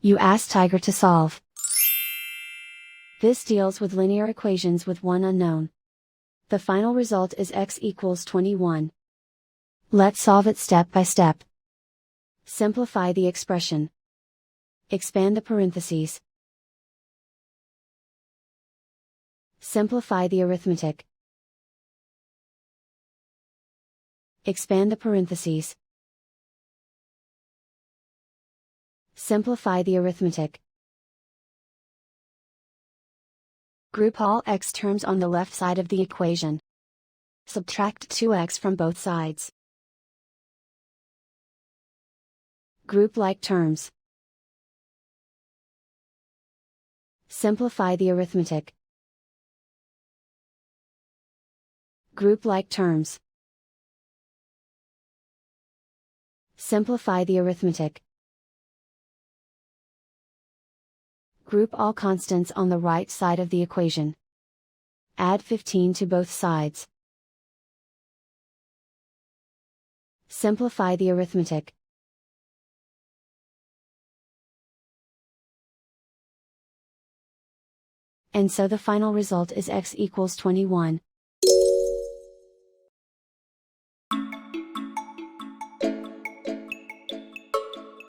You ask Tiger to solve. This deals with linear equations with one unknown. The final result is x equals 21. Let's solve it step by step. Simplify the expression. Expand the parentheses. Simplify the arithmetic. Expand the parentheses. Simplify the arithmetic. Group all x terms on the left side of the equation. Subtract 2x from both sides. Group like terms. Simplify the arithmetic. Group like terms. Simplify the arithmetic. Group all constants on the right side of the equation. Add 15 to both sides. Simplify the arithmetic. And so the final result is x equals 21.